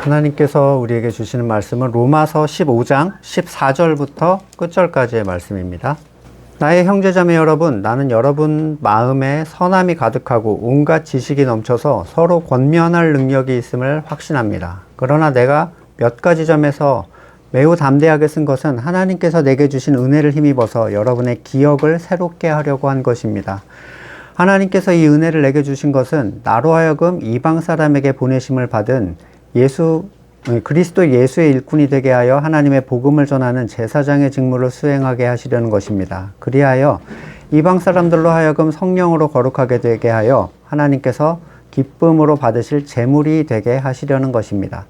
하나님께서 우리에게 주시는 말씀은 로마서 15장 14절부터 끝절까지의 말씀입니다. 나의 형제자매 여러분, 나는 여러분 마음에 선함이 가득하고 온갖 지식이 넘쳐서 서로 권면할 능력이 있음을 확신합니다. 그러나 내가 몇 가지 점에서 매우 담대하게 쓴 것은 하나님께서 내게 주신 은혜를 힘입어서 여러분의 기억을 새롭게 하려고 한 것입니다. 하나님께서 이 은혜를 내게 주신 것은 나로 하여금 이방 사람에게 보내심을 받은 그리스도 예수의 일꾼이 되게 하여 하나님의 복음을 전하는 제사장의 직무를 수행하게 하시려는 것입니다. 그리하여 이방 사람들로 하여금 성령으로 거룩하게 되게 하여 하나님께서 기쁨으로 받으실 제물이 되게 하시려는 것입니다.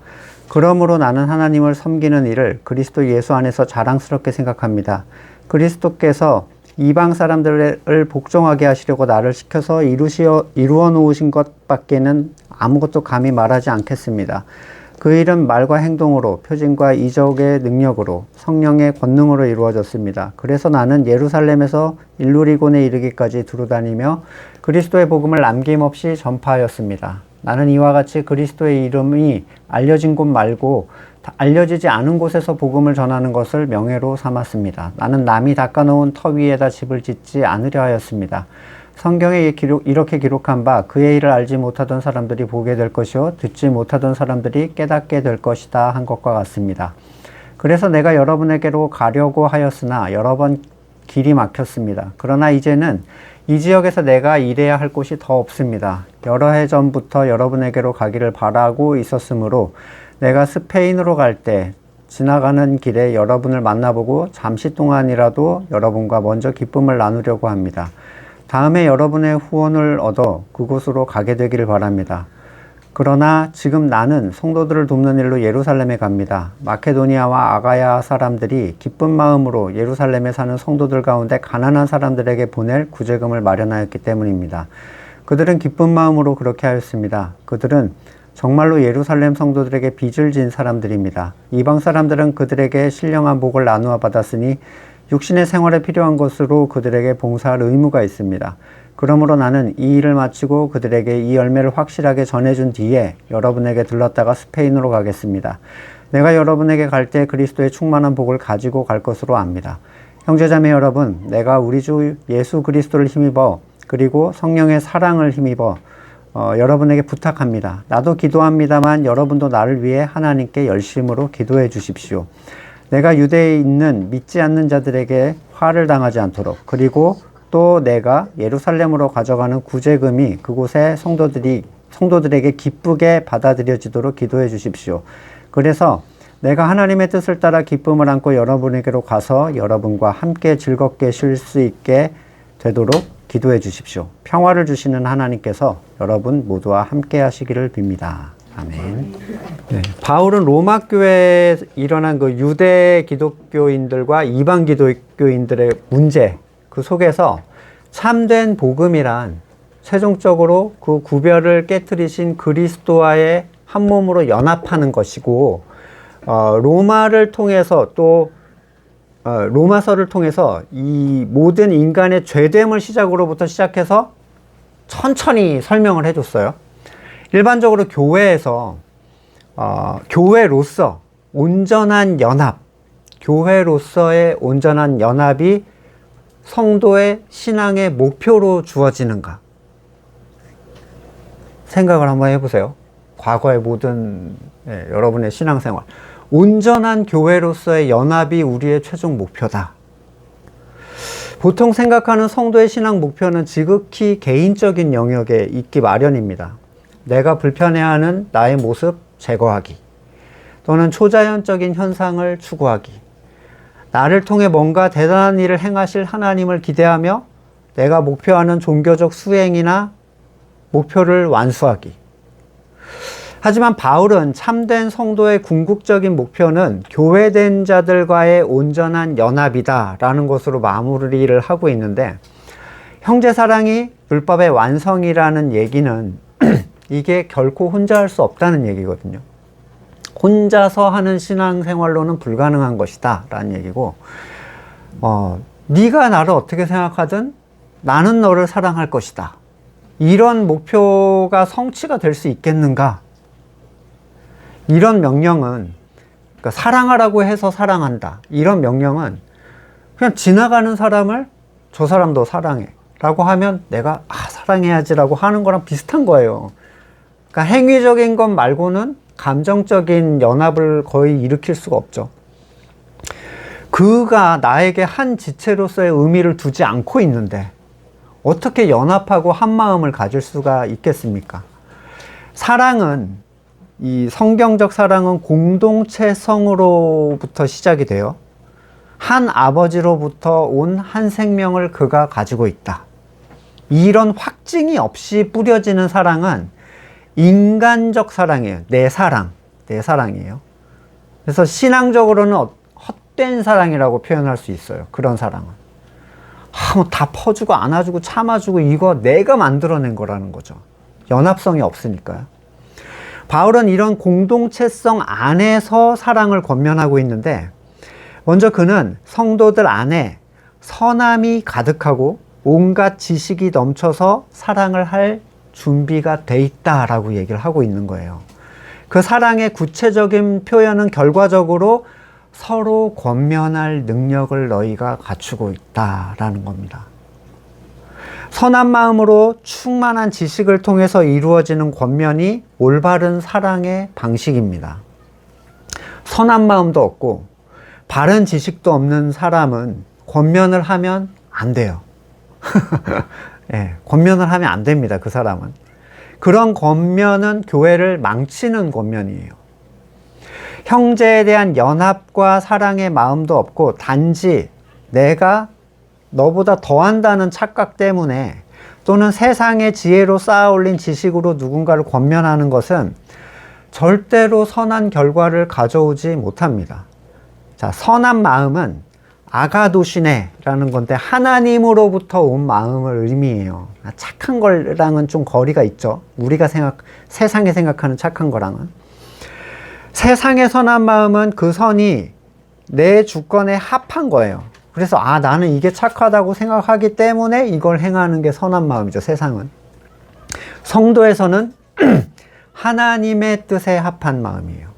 그러므로 나는 하나님을 섬기는 일을 그리스도 예수 안에서 자랑스럽게 생각합니다. 그리스도께서 이방 사람들을 복종하게 하시려고 나를 시켜서 이루어 놓으신 것밖에는 아무것도 감히 말하지 않겠습니다. 그 일은 말과 행동으로, 표징과 이적의 능력으로, 성령의 권능으로 이루어졌습니다. 그래서 나는 예루살렘에서 일루리곤에 이르기까지 두루다니며 그리스도의 복음을 남김없이 전파하였습니다. 나는 이와 같이 그리스도의 이름이 알려진 곳 말고 알려지지 않은 곳에서 복음을 전하는 것을 명예로 삼았습니다. 나는 남이 닦아놓은 터 위에다 집을 짓지 않으려 하였습니다. 성경에 이렇게 기록한 바 그의 일을 알지 못하던 사람들이 보게 될 것이요 듣지 못하던 사람들이 깨닫게 될 것이다 한 것과 같습니다. 그래서 내가 여러분에게로 가려고 하였으나 여러 번 길이 막혔습니다. 그러나 이제는 이 지역에서 내가 일해야 할 곳이 더 없습니다. 여러 해 전부터 여러분에게로 가기를 바라고 있었으므로 내가 스페인으로 갈 때 지나가는 길에 여러분을 만나보고 잠시 동안이라도 여러분과 먼저 기쁨을 나누려고 합니다. 다음에 여러분의 후원을 얻어 그곳으로 가게 되기를 바랍니다. 그러나 지금 나는 성도들을 돕는 일로 예루살렘에 갑니다. 마케도니아와 아가야 사람들이 기쁜 마음으로 예루살렘에 사는 성도들 가운데 가난한 사람들에게 보낼 구제금을 마련하였기 때문입니다. 그들은 기쁜 마음으로 그렇게 하였습니다. 그들은 정말로 예루살렘 성도들에게 빚을 진 사람들입니다. 이방 사람들은 그들에게 신령한 복을 나누어 받았으니 육신의 생활에 필요한 것으로 그들에게 봉사할 의무가 있습니다. 그러므로 나는 이 일을 마치고 그들에게 이 열매를 확실하게 전해준 뒤에 여러분에게 들렀다가 스페인으로 가겠습니다. 내가 여러분에게 갈 때 그리스도의 충만한 복을 가지고 갈 것으로 압니다. 형제자매 여러분, 내가 우리 주 예수 그리스도를 힘입어 그리고 성령의 사랑을 힘입어 여러분에게 부탁합니다. 나도 기도합니다만 여러분도 나를 위해 하나님께 열심으로 기도해 주십시오. 내가 유대에 있는 믿지 않는 자들에게 화를 당하지 않도록, 그리고 또 내가 예루살렘으로 가져가는 구제금이 그곳의 성도들에게 기쁘게 받아들여지도록 기도해 주십시오. 그래서 내가 하나님의 뜻을 따라 기쁨을 안고 여러분에게로 가서 여러분과 함께 즐겁게 쉴 수 있게 되도록 기도해 주십시오. 평화를 주시는 하나님께서 여러분 모두와 함께 하시기를 빕니다. 아멘. 네, 바울은 로마 교회에 일어난 그 유대 기독교인들과 이방 기독교인들의 문제, 그 속에서 참된 복음이란 최종적으로 그 구별을 깨뜨리신 그리스도와의 한 몸으로 연합하는 것이고, 로마를 통해서 또 로마서를 통해서 이 모든 인간의 죄됨을 시작으로부터 시작해서 천천히 설명을 해줬어요. 일반적으로 교회에서 교회로서 온전한 연합, 교회로서의 온전한 연합이 성도의 신앙의 목표로 주어지는가? 생각을 한번 해보세요. 과거의 모든 여러분의 신앙생활. 온전한 교회로서의 연합이 우리의 최종 목표다. 보통 생각하는 성도의 신앙 목표는 지극히 개인적인 영역에 있기 마련입니다. 내가 불편해하는 나의 모습 제거하기, 또는 초자연적인 현상을 추구하기, 나를 통해 뭔가 대단한 일을 행하실 하나님을 기대하며 내가 목표하는 종교적 수행이나 목표를 완수하기. 하지만 바울은 참된 성도의 궁극적인 목표는 교회된 자들과의 온전한 연합이다 라는 것으로 마무리를 하고 있는데, 형제사랑이 율법의 완성이라는 얘기는 이게 결코 혼자 할 수 없다는 얘기거든요. 혼자서 하는 신앙생활로는 불가능한 것이다 라는 얘기고, 네가 나를 어떻게 생각하든 나는 너를 사랑할 것이다, 이런 목표가 성취가 될 수 있겠는가? 이런 명령은, 그러니까 사랑하라고 해서 사랑한다, 이런 명령은 그냥 지나가는 사람을 저 사람도 사랑해 라고 하면 내가 사랑해야지 라고 하는 거랑 비슷한 거예요. 그러니까 행위적인 것 말고는 감정적인 연합을 거의 일으킬 수가 없죠. 그가 나에게 한 지체로서의 의미를 두지 않고 있는데 어떻게 연합하고 한 마음을 가질 수가 있겠습니까? 사랑은, 이 성경적 사랑은 공동체성으로부터 시작이 돼요. 한 아버지로부터 온 한 생명을 그가 가지고 있다. 이런 확증이 없이 뿌려지는 사랑은 인간적 사랑이에요. 내 사랑이에요. 그래서 신앙적으로는 헛된 사랑이라고 표현할 수 있어요. 그런 사랑은. 뭐 다 퍼주고 안아주고 참아주고 이거 내가 만들어낸 거라는 거죠. 연합성이 없으니까요. 바울은 이런 공동체성 안에서 사랑을 권면하고 있는데, 먼저 그는 성도들 안에 선함이 가득하고 온갖 지식이 넘쳐서 사랑을 할 준비가 돼 있다라고 얘기를 하고 있는 거예요. 그 사랑의 구체적인 표현은 결과적으로 서로 권면할 능력을 너희가 갖추고 있다라는 겁니다. 선한 마음으로 충만한 지식을 통해서 이루어지는 권면이 올바른 사랑의 방식입니다. 선한 마음도 없고 바른 지식도 없는 사람은 권면을 하면 안 돼요. 네, 권면을 하면 안 됩니다. 그 사람은. 그런 권면은 교회를 망치는 권면이에요. 형제에 대한 연합과 사랑의 마음도 없고 단지 내가 너보다 더한다는 착각 때문에, 또는 세상의 지혜로 쌓아 올린 지식으로 누군가를 권면하는 것은 절대로 선한 결과를 가져오지 못합니다. 자, 선한 마음은 아가도시네라는 건데 하나님으로부터 온 마음을 의미해요. 착한 거랑은 좀 거리가 있죠. 우리가 세상에 생각하는 착한 거랑은. 세상의 선한 마음은 그 선이 내 주권에 합한 거예요. 그래서 나는 이게 착하다고 생각하기 때문에 이걸 행하는 게 선한 마음이죠. 세상은. 성도에서는 하나님의 뜻에 합한 마음이에요.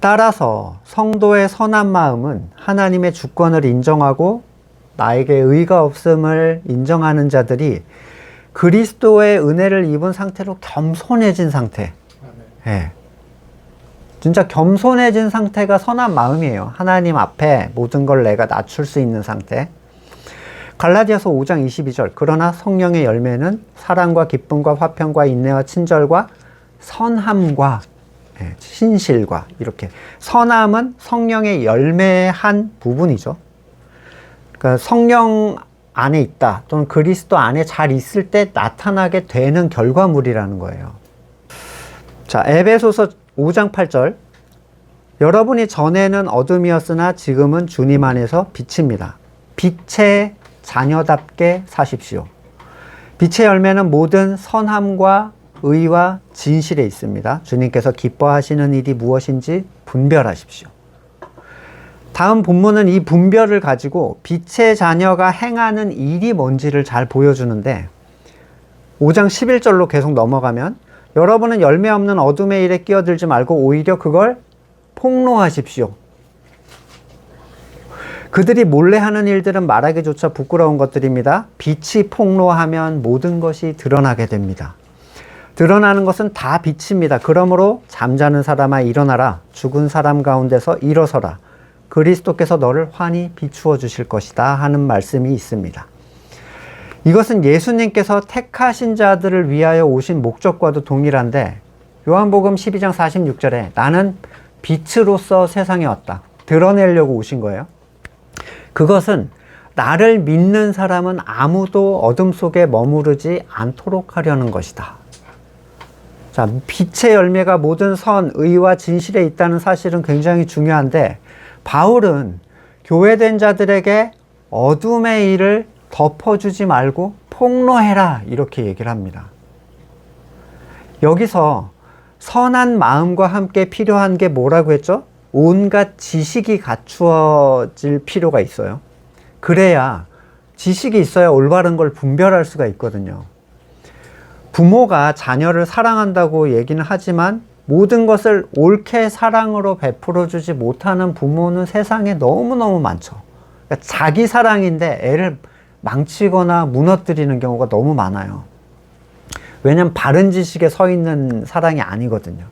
따라서 성도의 선한 마음은 하나님의 주권을 인정하고 나에게 의가 없음을 인정하는 자들이 그리스도의 은혜를 입은 상태로 겸손해진 상태. 네. 진짜 겸손해진 상태가 선한 마음이에요. 하나님 앞에 모든 걸 내가 낮출 수 있는 상태. 갈라디아서 5장 22절. 그러나 성령의 열매는 사랑과 기쁨과 화평과 인내와 친절과 선함과 신실과, 이렇게. 선함은 성령의 열매의 한 부분이죠. 그러니까 성령 안에 있다, 또는 그리스도 안에 잘 있을 때 나타나게 되는 결과물이라는 거예요. 자, 에베소서 5장 8절. 여러분이 전에는 어둠이었으나 지금은 주님 안에서 빛입니다. 빛의 자녀답게 사십시오. 빛의 열매는 모든 선함과 의와 진실에 있습니다. 주님께서 기뻐하시는 일이 무엇인지 분별하십시오. 다음 본문은 이 분별을 가지고 빛의 자녀가 행하는 일이 뭔지를 잘 보여주는데, 5장 11절로 계속 넘어가면 여러분은 열매 없는 어둠의 일에 끼어들지 말고 오히려 그걸 폭로하십시오. 그들이 몰래 하는 일들은 말하기조차 부끄러운 것들입니다. 빛이 폭로하면 모든 것이 드러나게 됩니다. 드러나는 것은 다 빛입니다. 그러므로 잠자는 사람아 일어나라. 죽은 사람 가운데서 일어서라. 그리스도께서 너를 환히 비추어 주실 것이다 하는 말씀이 있습니다. 이것은 예수님께서 택하신 자들을 위하여 오신 목적과도 동일한데, 요한복음 12장 46절에 나는 빛으로서 세상에 왔다, 드러내려고 오신 거예요. 그것은 나를 믿는 사람은 아무도 어둠 속에 머무르지 않도록 하려는 것이다. 자, 빛의 열매가 모든 선, 의와 진실에 있다는 사실은 굉장히 중요한데, 바울은 교회된 자들에게 어둠의 일을 덮어주지 말고 폭로해라, 이렇게 얘기를 합니다. 여기서 선한 마음과 함께 필요한 게 뭐라고 했죠? 온갖 지식이 갖추어질 필요가 있어요. 그래야, 지식이 있어야 올바른 걸 분별할 수가 있거든요. 부모가 자녀를 사랑한다고 얘기는 하지만 모든 것을 옳게 사랑으로 베풀어 주지 못하는 부모는 세상에 너무너무 많죠. 그러니까 자기 사랑인데 애를 망치거나 무너뜨리는 경우가 너무 많아요. 왜냐면 바른 지식에 서 있는 사랑이 아니거든요.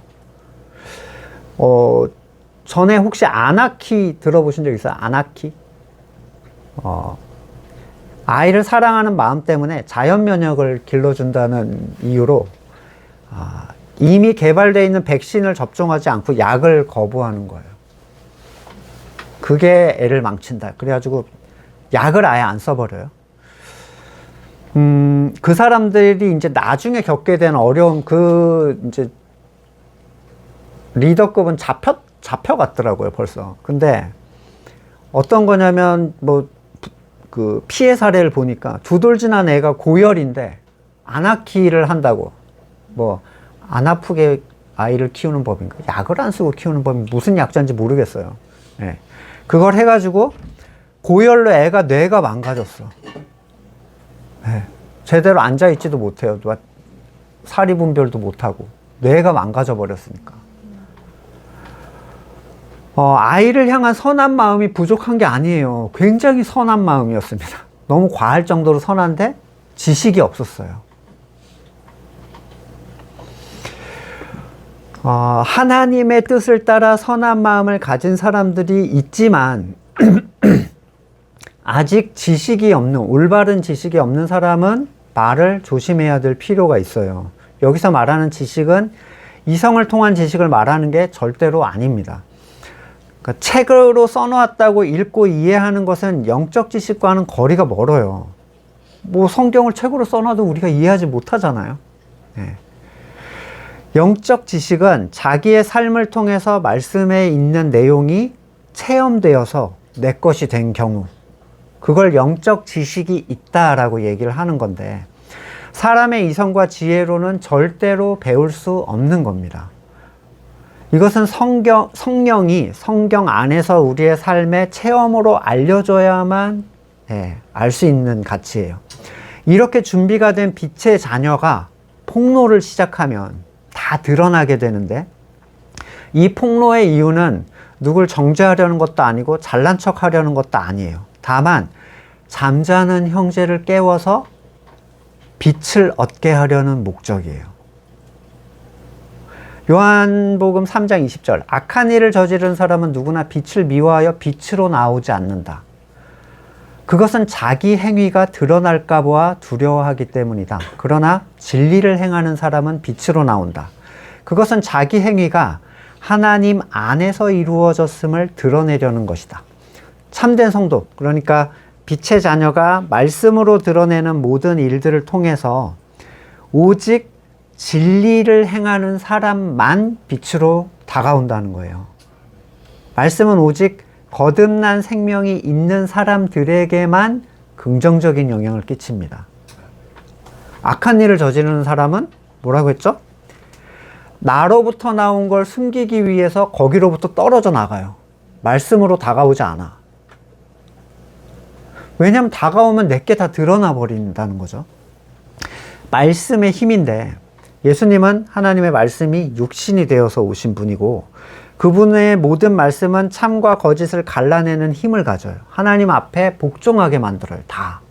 전에 혹시 아나키 들어보신 적 있어요? 아나키? 아이를 사랑하는 마음 때문에 자연 면역을 길러준다는 이유로 이미 개발되어 있는 백신을 접종하지 않고 약을 거부하는 거예요. 그게 애를 망친다. 그래가지고 약을 아예 안 써버려요. 그 사람들이 이제 나중에 겪게 된 어려움, 이제 리더급은 잡혀갔더라고요, 벌써. 근데 어떤 거냐면, 그 피해 사례를 보니까 두돌 지난 애가 고열인데 아나키를 한다고, 안 아프게 아이를 키우는 법인가? 약을 안 쓰고 키우는 법이 무슨 약자인지 모르겠어요. 네. 그걸 해가지고 고열로 애가 뇌가 망가졌어. 네. 제대로 앉아있지도 못해요. 사리분별도 못하고 뇌가 망가져 버렸으니까. 아이를 향한 선한 마음이 부족한 게 아니에요. 굉장히 선한 마음이었습니다. 너무 과할 정도로 선한데 지식이 없었어요. 하나님의 뜻을 따라 선한 마음을 가진 사람들이 있지만 아직 지식이 없는, 올바른 지식이 없는 사람은 말을 조심해야 될 필요가 있어요. 여기서 말하는 지식은 이성을 통한 지식을 말하는 게 절대로 아닙니다. 그러니까 책으로 써놓았다고 읽고 이해하는 것은 영적 지식과는 거리가 멀어요. 성경을 책으로 써놔도 우리가 이해하지 못하잖아요. 네. 영적 지식은 자기의 삶을 통해서 말씀에 있는 내용이 체험되어서 내 것이 된 경우, 그걸 영적 지식이 있다라고 얘기를 하는 건데, 사람의 이성과 지혜로는 절대로 배울 수 없는 겁니다. 이것은 성령이 성경 안에서 우리의 삶의 체험으로 알려줘야만 알 수 있는 가치예요. 이렇게 준비가 된 빛의 자녀가 폭로를 시작하면 다 드러나게 되는데, 이 폭로의 이유는 누굴 정죄하려는 것도 아니고 잘난 척 하려는 것도 아니에요. 다만 잠자는 형제를 깨워서 빛을 얻게 하려는 목적이에요. 요한복음 3장 20절, 악한 일을 저지른 사람은 누구나 빛을 미워하여 빛으로 나오지 않는다. 그것은 자기 행위가 드러날까 봐 두려워하기 때문이다. 그러나 진리를 행하는 사람은 빛으로 나온다. 그것은 자기 행위가 하나님 안에서 이루어졌음을 드러내려는 것이다. 참된 성도, 그러니까 빛의 자녀가 말씀으로 드러내는 모든 일들을 통해서 오직 진리를 행하는 사람만 빛으로 다가온다는 거예요. 말씀은 오직 거듭난 생명이 있는 사람들에게만 긍정적인 영향을 끼칩니다. 악한 일을 저지르는 사람은 뭐라고 했죠? 나로부터 나온 걸 숨기기 위해서 거기로부터 떨어져 나가요. 말씀으로 다가오지 않아. 왜냐하면 다가오면 내게 다 드러나 버린다는 거죠. 말씀의 힘인데, 예수님은 하나님의 말씀이 육신이 되어서 오신 분이고, 그분의 모든 말씀은 참과 거짓을 갈라내는 힘을 가져요. 하나님 앞에 복종하게 만들어요. 다.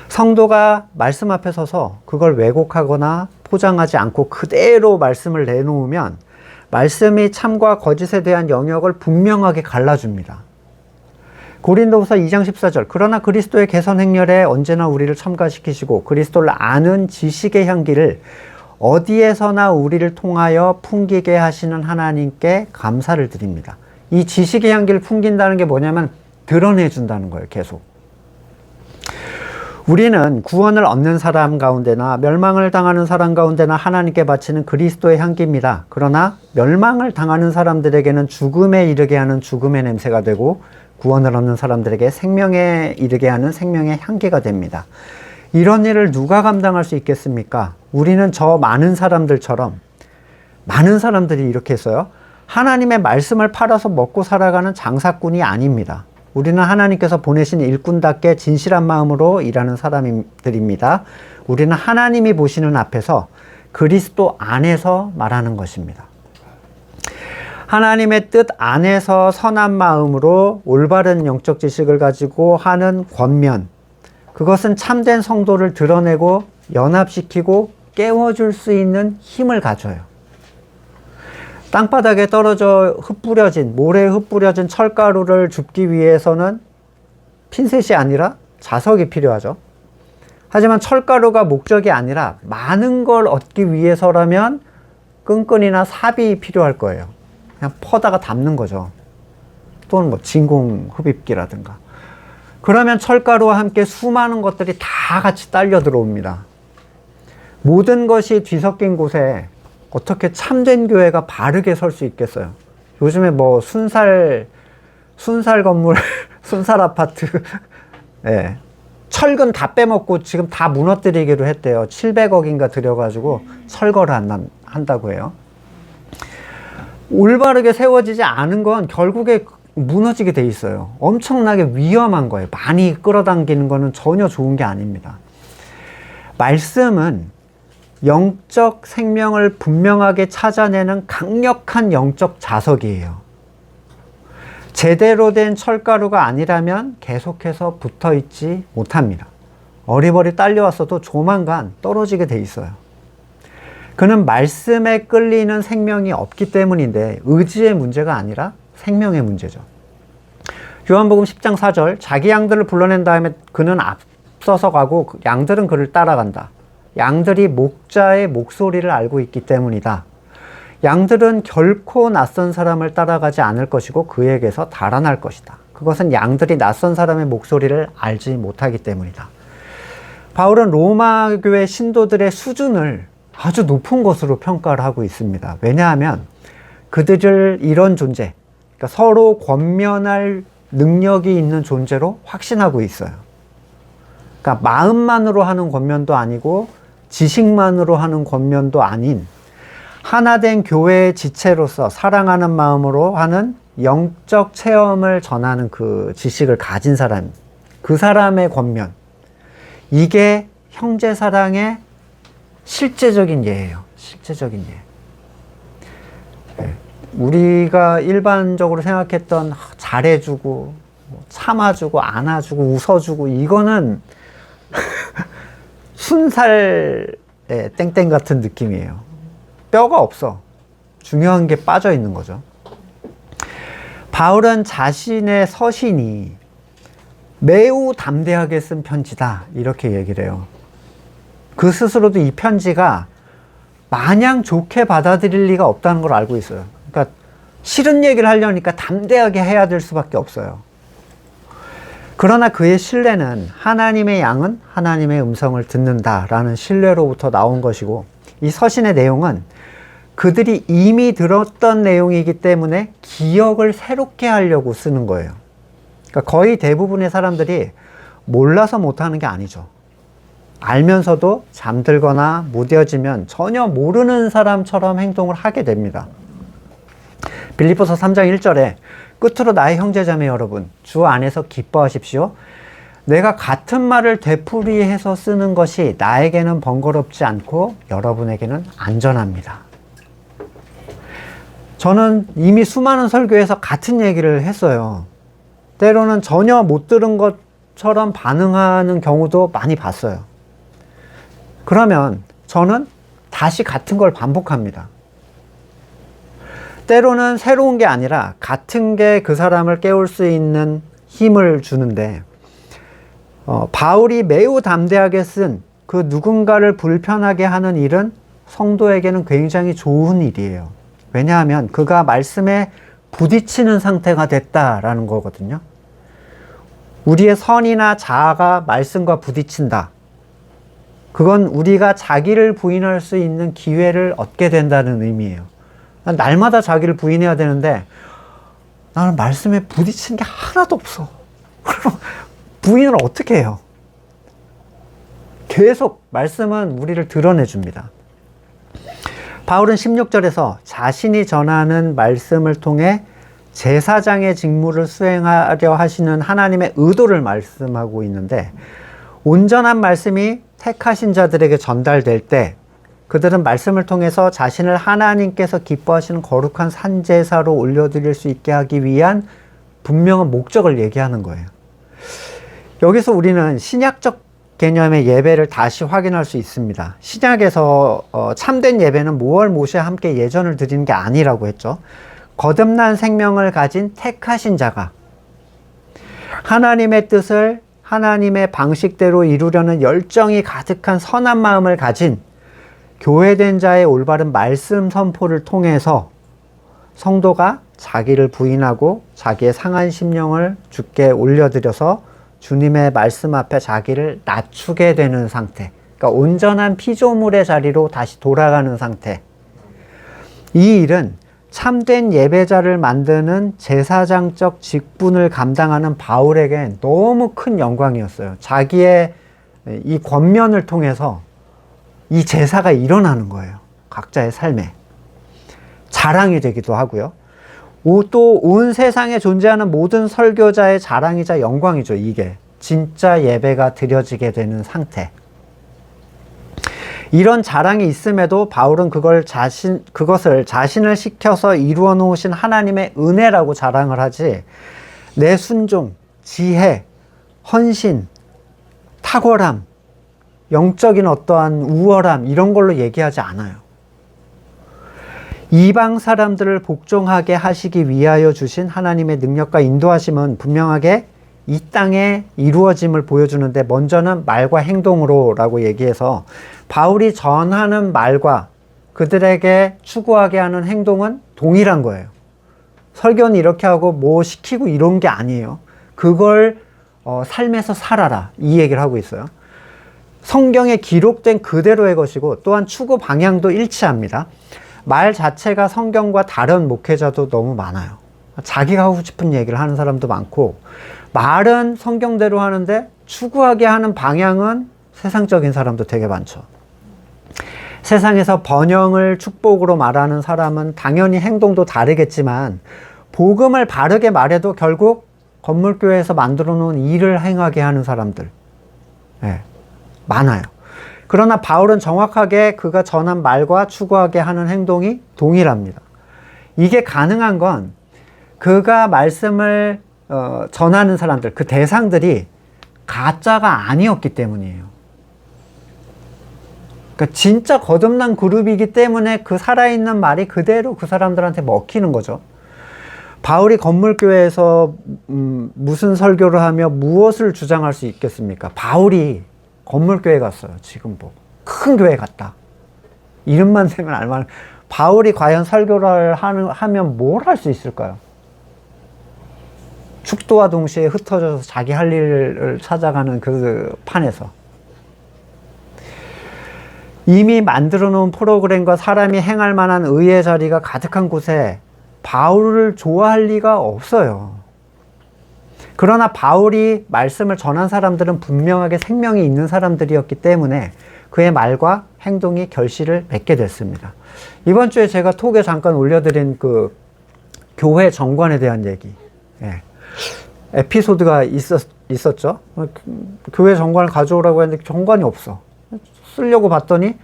성도가 말씀 앞에 서서 그걸 왜곡하거나 포장하지 않고 그대로 말씀을 내놓으면 말씀이 참과 거짓에 대한 영역을 분명하게 갈라줍니다. 고린도후서 2장 14절, 그러나 그리스도의 개선 행렬에 언제나 우리를 첨가시키시고 그리스도를 아는 지식의 향기를 어디에서나 우리를 통하여 풍기게 하시는 하나님께 감사를 드립니다. 이 지식의 향기를 풍긴다는 게 뭐냐면 드러내준다는 거예요. 계속. 우리는 구원을 얻는 사람 가운데나 멸망을 당하는 사람 가운데나 하나님께 바치는 그리스도의 향기입니다. 그러나 멸망을 당하는 사람들에게는 죽음에 이르게 하는 죽음의 냄새가 되고, 구원을 얻는 사람들에게 생명에 이르게 하는 생명의 향기가 됩니다. 이런 일을 누가 감당할 수 있겠습니까? 우리는 저 많은 사람들처럼, 많은 사람들이 이렇게 했어요. 하나님의 말씀을 팔아서 먹고 살아가는 장사꾼이 아닙니다. 우리는 하나님께서 보내신 일꾼답게 진실한 마음으로 일하는 사람들입니다. 우리는 하나님이 보시는 앞에서 그리스도 안에서 말하는 것입니다. 하나님의 뜻 안에서 선한 마음으로 올바른 영적 지식을 가지고 하는 권면, 그것은 참된 성도를 드러내고 연합시키고 깨워줄 수 있는 힘을 가져요. 땅바닥에 떨어져 모래에 흩뿌려진 철가루를 줍기 위해서는 핀셋이 아니라 자석이 필요하죠. 하지만 철가루가 목적이 아니라 많은 걸 얻기 위해서라면 끈끈이나 삽이 필요할 거예요. 그냥 퍼다가 담는 거죠. 또는 뭐 진공 흡입기라든가. 그러면 철가루와 함께 수많은 것들이 다 같이 딸려 들어옵니다. 모든 것이 뒤섞인 곳에 어떻게 참된 교회가 바르게 설 수 있겠어요? 요즘에 뭐 순살 건물, 순살 아파트, 네. 철근 다 빼먹고 지금 다 무너뜨리기로 했대요. 700억인가 들여가지고 철거를 한다고 해요. 올바르게 세워지지 않은 건 결국에 무너지게 돼 있어요. 엄청나게 위험한 거예요. 많이 끌어당기는 거는 전혀 좋은 게 아닙니다. 말씀은 영적 생명을 분명하게 찾아내는 강력한 영적 자석이에요. 제대로 된 철가루가 아니라면 계속해서 붙어 있지 못합니다. 어리버리 딸려왔어도 조만간 떨어지게 돼 있어요. 그는 말씀에 끌리는 생명이 없기 때문인데 의지의 문제가 아니라 생명의 문제죠. 요한복음 10장 4절, 자기 양들을 불러낸 다음에 그는 앞서서 가고 양들은 그를 따라간다. 양들이 목자의 목소리를 알고 있기 때문이다. 양들은 결코 낯선 사람을 따라가지 않을 것이고 그에게서 달아날 것이다. 그것은 양들이 낯선 사람의 목소리를 알지 못하기 때문이다. 바울은 로마 교회 신도들의 수준을 아주 높은 것으로 평가를 하고 있습니다. 왜냐하면 그들을 이런 존재, 그러니까 서로 권면할 능력이 있는 존재로 확신하고 있어요. 그러니까 마음만으로 하는 권면도 아니고 지식만으로 하는 권면도 아닌 하나된 교회의 지체로서 사랑하는 마음으로 하는 영적 체험을 전하는 그 지식을 가진 사람, 그 사람의 권면, 이게 형제사랑의 실제적인 예예요. 실제적인 예. 우리가 일반적으로 생각했던 잘해주고 참아주고 안아주고 웃어주고 이거는 순살의 땡땡 같은 느낌이에요. 뼈가 없어. 중요한 게 빠져 있는 거죠. 바울은 자신의 서신이 매우 담대하게 쓴 편지다 이렇게 얘기를 해요. 그 스스로도 이 편지가 마냥 좋게 받아들일 리가 없다는 걸 알고 있어요. 그러니까 싫은 얘기를 하려니까 담대하게 해야 될 수밖에 없어요. 그러나 그의 신뢰는 하나님의 양은 하나님의 음성을 듣는다라는 신뢰로부터 나온 것이고, 이 서신의 내용은 그들이 이미 들었던 내용이기 때문에 기억을 새롭게 하려고 쓰는 거예요. 그러니까 거의 대부분의 사람들이 몰라서 못하는 게 아니죠. 알면서도 잠들거나 무뎌지면 전혀 모르는 사람처럼 행동을 하게 됩니다. 빌립보서 3장 1절에 끝으로 나의 형제자매 여러분, 주 안에서 기뻐하십시오. 내가 같은 말을 되풀이해서 쓰는 것이 나에게는 번거롭지 않고 여러분에게는 안전합니다. 저는 이미 수많은 설교에서 같은 얘기를 했어요. 때로는 전혀 못 들은 것처럼 반응하는 경우도 많이 봤어요. 그러면 저는 다시 같은 걸 반복합니다. 때로는 새로운 게 아니라 같은 게 그 사람을 깨울 수 있는 힘을 주는데, 바울이 매우 담대하게 쓴 그 누군가를 불편하게 하는 일은 성도에게는 굉장히 좋은 일이에요. 왜냐하면 그가 말씀에 부딪히는 상태가 됐다라는 거거든요. 우리의 선이나 자아가 말씀과 부딪힌다. 그건 우리가 자기를 부인할 수 있는 기회를 얻게 된다는 의미예요. 날마다 자기를 부인해야 되는데 나는 말씀에 부딪힌 게 하나도 없어. 그럼 부인을 어떻게 해요? 계속 말씀은 우리를 드러내 줍니다. 바울은 16절에서 자신이 전하는 말씀을 통해 제사장의 직무를 수행하려 하시는 하나님의 의도를 말씀하고 있는데, 온전한 말씀이 택하신 자들에게 전달될 때 그들은 말씀을 통해서 자신을 하나님께서 기뻐하시는 거룩한 산제사로 올려드릴 수 있게 하기 위한 분명한 목적을 얘기하는 거예요. 여기서 우리는 신약적 개념의 예배를 다시 확인할 수 있습니다. 신약에서 참된 예배는 무얼 모세와 함께 예전을 드리는 게 아니라고 했죠. 거듭난 생명을 가진 택하신 자가 하나님의 뜻을 하나님의 방식대로 이루려는 열정이 가득한 선한 마음을 가진 교회된 자의 올바른 말씀 선포를 통해서 성도가 자기를 부인하고 자기의 상한 심령을 주께 올려드려서 주님의 말씀 앞에 자기를 낮추게 되는 상태, 그러니까 온전한 피조물의 자리로 다시 돌아가는 상태. 이 일은 참된 예배자를 만드는 제사장적 직분을 감당하는 바울에겐 너무 큰 영광이었어요. 자기의 이 권면을 통해서 이 제사가 일어나는 거예요. 각자의 삶에. 자랑이 되기도 하고요. 또 온 세상에 존재하는 모든 설교자의 자랑이자 영광이죠. 이게 진짜 예배가 드려지게 되는 상태. 이런 자랑이 있음에도 바울은 그것을 자신을 시켜서 이루어 놓으신 하나님의 은혜라고 자랑을 하지, 내 순종, 지혜, 헌신, 탁월함, 영적인 어떠한 우월함 이런 걸로 얘기하지 않아요. 이방 사람들을 복종하게 하시기 위하여 주신 하나님의 능력과 인도하심은 분명하게 이 땅에 이루어짐을 보여주는데, 먼저는 말과 행동으로 라고 얘기해서 바울이 전하는 말과 그들에게 추구하게 하는 행동은 동일한 거예요. 설교는 이렇게 하고 뭐 시키고 이런 게 아니에요. 그걸 삶에서 살아라, 이 얘기를 하고 있어요. 성경에 기록된 그대로의 것이고, 또한 추구 방향도 일치합니다. 말 자체가 성경과 다른 목회자도 너무 많아요. 자기가 하고 싶은 얘기를 하는 사람도 많고, 말은 성경대로 하는데 추구하게 하는 방향은 세상적인 사람도 되게 많죠. 세상에서 번영을 축복으로 말하는 사람은 당연히 행동도 다르겠지만, 복음을 바르게 말해도 결국 건물교회에서 만들어 놓은 일을 행하게 하는 사람들, 많아요. 그러나 바울은 정확하게 그가 전한 말과 추구하게 하는 행동이 동일합니다. 이게 가능한 건 그가 말씀을 전하는 사람들, 그 대상들이 가짜가 아니었기 때문이에요. 그러니까 진짜 거듭난 그룹이기 때문에 그 살아있는 말이 그대로 그 사람들한테 먹히는 거죠. 바울이 건물교회에서 무슨 설교를 하며 무엇을 주장할 수 있겠습니까? 바울이 건물교회 갔어요. 지금 뭐 큰 교회 갔다. 이름만 되면 알만. 바울이 과연 설교를 하면 뭘 할 수 있을까요? 축도와 동시에 흩어져서 자기 할 일을 찾아가는 그 판에서. 이미 만들어 놓은 프로그램과 사람이 행할 만한 의의 자리가 가득한 곳에 바울을 좋아할 리가 없어요. 그러나 바울이 말씀을 전한 사람들은 분명하게 생명이 있는 사람들이었기 때문에 그의 말과 행동이 결실을 맺게 됐습니다. 이번 주에 제가 톡에 잠깐 올려드린 그 교회 정관에 대한 얘기, 에피소드가 있었죠. 교회 정관을 가져오라고 했는데 정관이 없어. 쓰려고 봤더니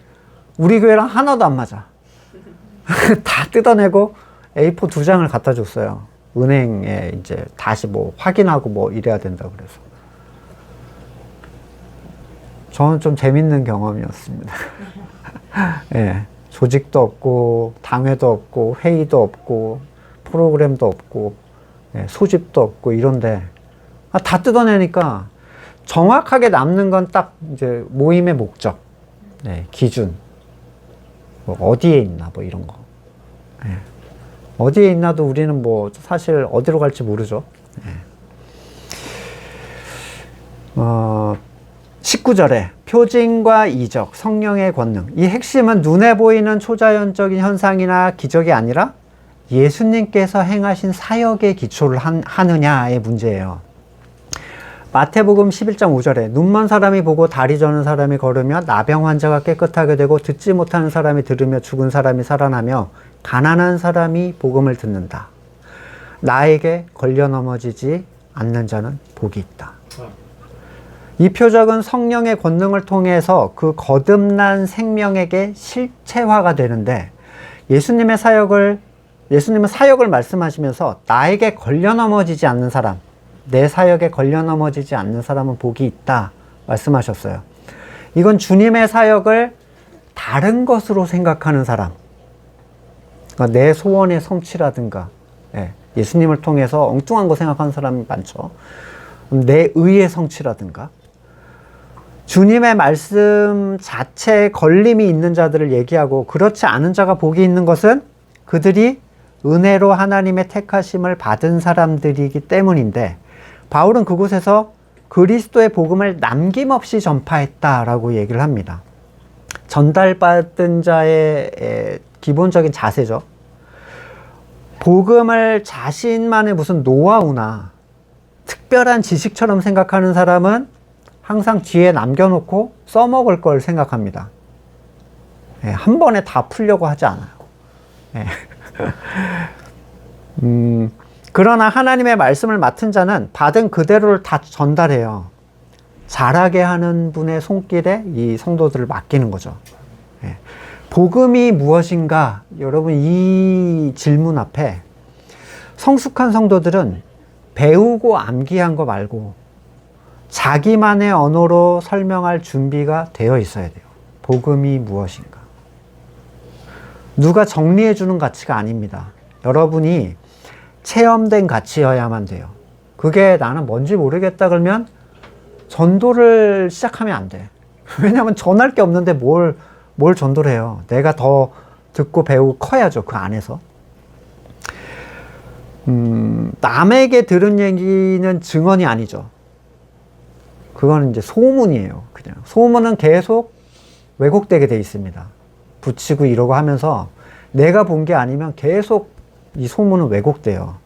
우리 교회랑 하나도 안 맞아. 다 뜯어내고 A4 2장을 갖다 줬어요. 은행에 이제 다시 뭐 확인하고 뭐 이래야 된다 그래서. 저는 좀 재밌는 경험이었습니다. 조직도 없고 당회도 없고 회의도 없고 프로그램도 없고 소집도 없고 이런데 다 뜯어내니까 정확하게 남는 건 딱 이제 모임의 목적, 기준, 뭐 어디에 있나 뭐 이런 거. 어디에 있나도 우리는 뭐 사실 어디로 갈지 모르죠. 19절에 표징과 이적, 성령의 권능. 이 핵심은 눈에 보이는 초자연적인 현상이나 기적이 아니라 예수님께서 행하신 사역에 기초를 하느냐의 문제예요. 마태복음 11장 5절에 눈먼 사람이 보고 다리 저는 사람이 걸으며 나병 환자가 깨끗하게 되고 듣지 못하는 사람이 들으며 죽은 사람이 살아나며 가난한 사람이 복음을 듣는다. 나에게 걸려 넘어지지 않는 자는 복이 있다. 이 표적은 성령의 권능을 통해서 그 거듭난 생명에게 실체화가 되는데, 예수님은 사역을 말씀하시면서 나에게 걸려 넘어지지 않는 사람, 내 사역에 걸려 넘어지지 않는 사람은 복이 있다 말씀하셨어요. 이건 주님의 사역을 다른 것으로 생각하는 사람, 그러니까 내 소원의 성취라든가, 예수님을 통해서 엉뚱한 거 생각하는 사람이 많죠. 내 의의 성취라든가, 주님의 말씀 자체에 걸림이 있는 자들을 얘기하고, 그렇지 않은 자가 복이 있는 것은 그들이 은혜로 하나님의 택하심을 받은 사람들이기 때문인데, 바울은 그곳에서 그리스도의 복음을 남김없이 전파했다라고 얘기를 합니다. 전달받은 자의 기본적인 자세죠. 복음을 자신만의 무슨 노하우나 특별한 지식처럼 생각하는 사람은 항상 뒤에 남겨놓고 써먹을 걸 생각합니다. 한 번에 다 풀려고 하지 않아요. 그러나 하나님의 말씀을 맡은 자는 받은 그대로를 다 전달해요. 잘하게 하는 분의 손길에 이 성도들을 맡기는 거죠. 복음이 무엇인가? 여러분, 이 질문 앞에 성숙한 성도들은 배우고 암기한 거 말고 자기만의 언어로 설명할 준비가 되어 있어야 돼요. 복음이 무엇인가? 누가 정리해 주는 가치가 아닙니다. 여러분이 체험된 가치여야만 돼요. 그게 나는 뭔지 모르겠다 그러면 전도를 시작하면 안 돼. 왜냐하면 전할 게 없는데 뭘 전도를 해요. 내가 더 듣고 배우고 커야죠. 그 안에서. 남에게 들은 얘기는 증언이 아니죠. 그거는 이제 소문이에요. 그냥 소문은 계속 왜곡되게 돼 있습니다. 붙이고 이러고 하면서 내가 본 게 아니면 계속 이 소문은 왜곡돼요.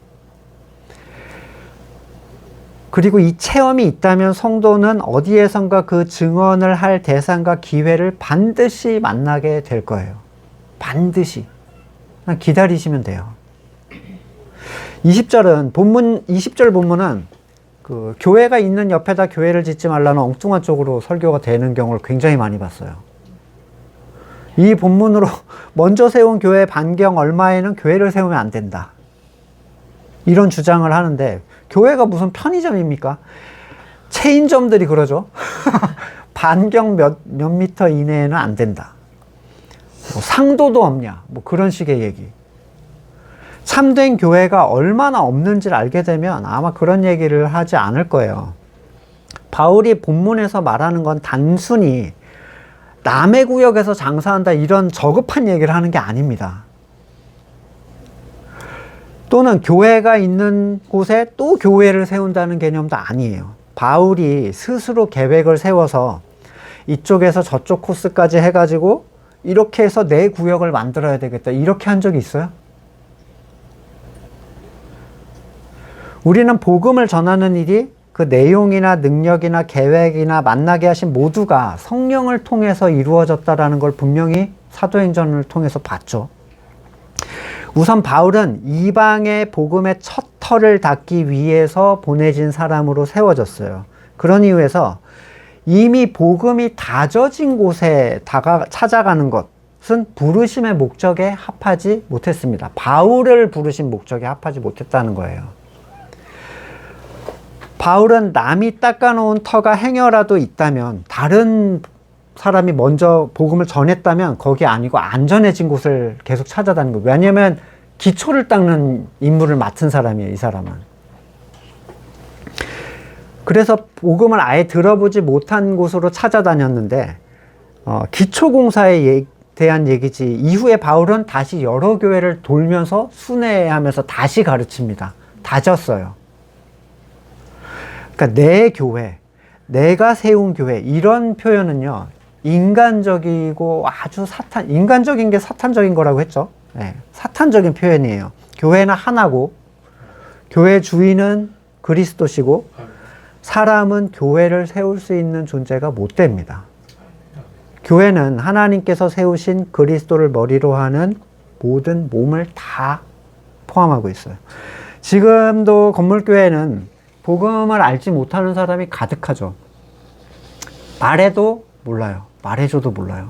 그리고 이 체험이 있다면 성도는 어디에선가 그 증언을 할 대상과 기회를 반드시 만나게 될 거예요. 반드시. 그냥 기다리시면 돼요. 20절 본문은 그 교회가 있는 옆에다 교회를 짓지 말라는 엉뚱한 쪽으로 설교가 되는 경우를 굉장히 많이 봤어요. 이 본문으로 먼저 세운 교회 반경 얼마에는 교회를 세우면 안 된다. 이런 주장을 하는데, 교회가 무슨 편의점입니까? 체인점들이 그러죠. 반경 몇 미터 이내에는 안 된다. 뭐 상도도 없냐. 뭐 그런 식의 얘기. 참된 교회가 얼마나 없는지를 알게 되면 아마 그런 얘기를 하지 않을 거예요. 바울이 본문에서 말하는 건 단순히 남의 구역에서 장사한다 이런 저급한 얘기를 하는 게 아닙니다. 또는 교회가 있는 곳에 또 교회를 세운다는 개념도 아니에요. 바울이 스스로 계획을 세워서 이쪽에서 저쪽 코스까지 해가지고 이렇게 해서 내 구역을 만들어야 되겠다 이렇게 한 적이 있어요? 우리는 복음을 전하는 일이 그 내용이나 능력이나 계획이나 만나게 하신 모두가 성령을 통해서 이루어졌다라는 걸 분명히 사도행전을 통해서 봤죠. 우선 바울은 이방의 복음의 첫 터를 닫기 위해서 보내진 사람으로 세워졌어요. 그런 이유에서 이미 복음이 다져진 곳에 찾아가는 것은 부르심의 목적에 합하지 못했습니다. 바울을 부르신 목적에 합하지 못했다는 거예요. 바울은 남이 닦아놓은 터가 행여라도 있다면, 다른 사람이 먼저 복음을 전했다면 거기 아니고 안전해진 곳을 계속 찾아다니는 거예요. 왜냐하면 기초를 닦는 임무를 맡은 사람이에요, 이 사람은. 그래서 복음을 아예 들어보지 못한 곳으로 찾아다녔는데, 기초공사에 대한 얘기지, 이후에 바울은 다시 여러 교회를 돌면서 순회하면서 다시 가르칩니다. 다졌어요. 그러니까 내 교회, 내가 세운 교회, 이런 표현은요, 인간적이고 아주 인간적인 게 사탄적인 거라고 했죠. 네, 사탄적인 표현이에요. 교회는 하나고, 교회 주인은 그리스도시고, 사람은 교회를 세울 수 있는 존재가 못 됩니다. 교회는 하나님께서 세우신 그리스도를 머리로 하는 모든 몸을 다 포함하고 있어요. 지금도 건물교회는 복음을 알지 못하는 사람이 가득하죠. 말해도 몰라요. 말해줘도 몰라요.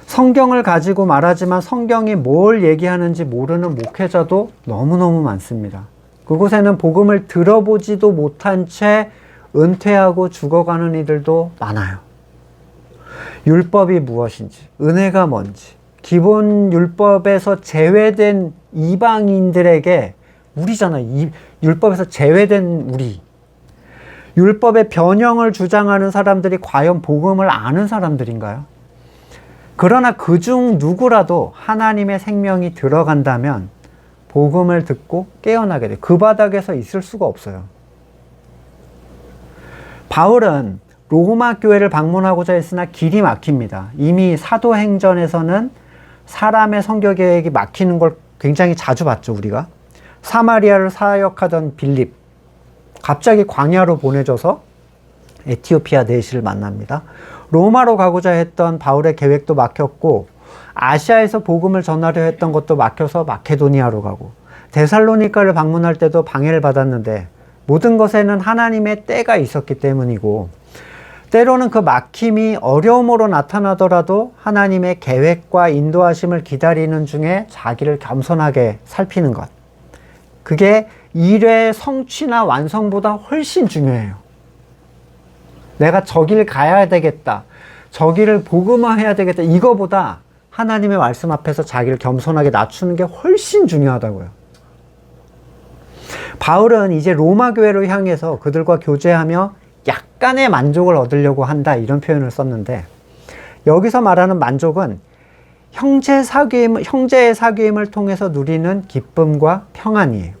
성경을 가지고 말하지만 성경이 뭘 얘기하는지 모르는 목회자도 너무너무 많습니다. 그곳에는 복음을 들어보지도 못한 채 은퇴하고 죽어가는 이들도 많아요. 율법이 무엇인지, 은혜가 뭔지, 기본 율법에서 제외된 이방인들에게 우리잖아. 율법에서 제외된 우리. 율법의 변형을 주장하는 사람들이 과연 복음을 아는 사람들인가요? 그러나 그중 누구라도 하나님의 생명이 들어간다면 복음을 듣고 깨어나게 돼. 그 바닥에서 있을 수가 없어요. 바울은 로마 교회를 방문하고자 했으나 길이 막힙니다. 이미 사도행전에서는 사람의 선교 계획이 막히는 걸 굉장히 자주 봤죠, 우리가. 사마리아를 사역하던 빌립, 갑자기 광야로 보내져서 에티오피아 내시를 만납니다. 로마로 가고자 했던 바울의 계획도 막혔고, 아시아에서 복음을 전하려 했던 것도 막혀서 마케도니아로 가고, 데살로니가를 방문할 때도 방해를 받았는데, 모든 것에는 하나님의 때가 있었기 때문이고, 때로는 그 막힘이 어려움으로 나타나더라도 하나님의 계획과 인도하심을 기다리는 중에 자기를 겸손하게 살피는 것. 그게 일의 성취나 완성보다 훨씬 중요해요. 내가 저 길 가야 되겠다. 저 길을 복음화해야 되겠다. 이거보다 하나님의 말씀 앞에서 자기를 겸손하게 낮추는 게 훨씬 중요하다고요. 바울은 이제 로마 교회로 향해서 그들과 교제하며 약간의 만족을 얻으려고 한다, 이런 표현을 썼는데, 여기서 말하는 만족은 형제의 사귐을 통해서 누리는 기쁨과 평안이에요.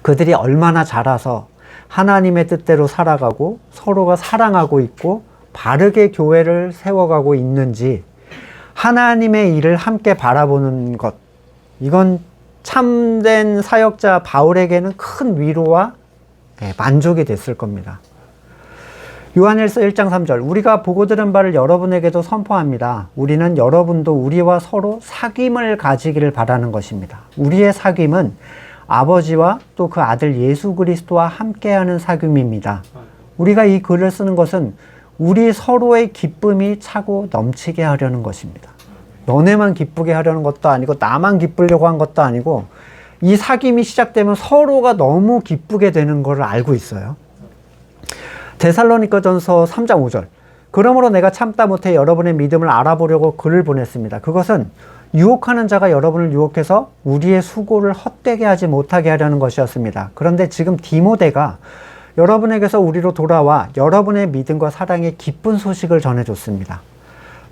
그들이 얼마나 자라서 하나님의 뜻대로 살아가고 서로가 사랑하고 있고 바르게 교회를 세워가고 있는지 하나님의 일을 함께 바라보는 것, 이건 참된 사역자 바울에게는 큰 위로와 만족이 됐을 겁니다. 요한일서 1장 3절, 우리가 보고 들은 바를 여러분에게도 선포합니다. 우리는 여러분도 우리와 서로 사귐을 가지기를 바라는 것입니다. 우리의 사귐은 아버지와 또 그 아들 예수 그리스도와 함께하는 사귐입니다. 우리가 이 글을 쓰는 것은 우리 서로의 기쁨이 차고 넘치게 하려는 것입니다. 너네만 기쁘게 하려는 것도 아니고 나만 기쁘려고 한 것도 아니고, 이 사귐이 시작되면 서로가 너무 기쁘게 되는 것을 알고 있어요. 데살로니가전서 3장 5절, 그러므로 내가 참다 못해 여러분의 믿음을 알아보려고 글을 보냈습니다. 그것은 유혹하는 자가 여러분을 유혹해서 우리의 수고를 헛되게 하지 못하게 하려는 것이었습니다. 그런데 지금 디모데가 여러분에게서 우리로 돌아와 여러분의 믿음과 사랑의 기쁜 소식을 전해줬습니다.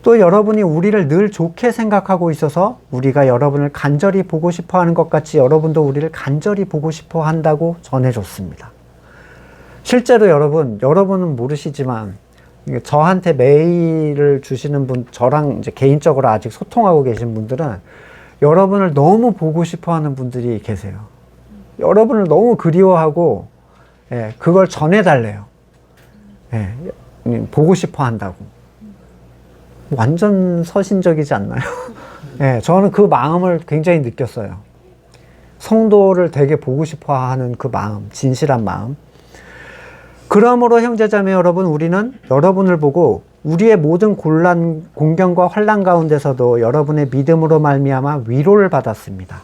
또 여러분이 우리를 늘 좋게 생각하고 있어서 우리가 여러분을 간절히 보고 싶어 하는 것 같이 여러분도 우리를 간절히 보고 싶어 한다고 전해줬습니다. 실제로 여러분은 모르시지만 저한테 메일을 주시는 분, 저랑 이제 개인적으로 아직 소통하고 계신 분들은 여러분을 너무 보고 싶어 하는 분들이 계세요. 여러분을 너무 그리워하고, 그걸 전해달래요. 보고 싶어 한다고. 완전 서신적이지 않나요? 저는 그 마음을 굉장히 느꼈어요. 성도를 되게 보고 싶어 하는 그 마음, 진실한 마음. 그러므로 형제자매 여러분, 우리는 여러분을 보고 우리의 모든 공경과 환난 가운데서도 여러분의 믿음으로 말미암아 위로를 받았습니다.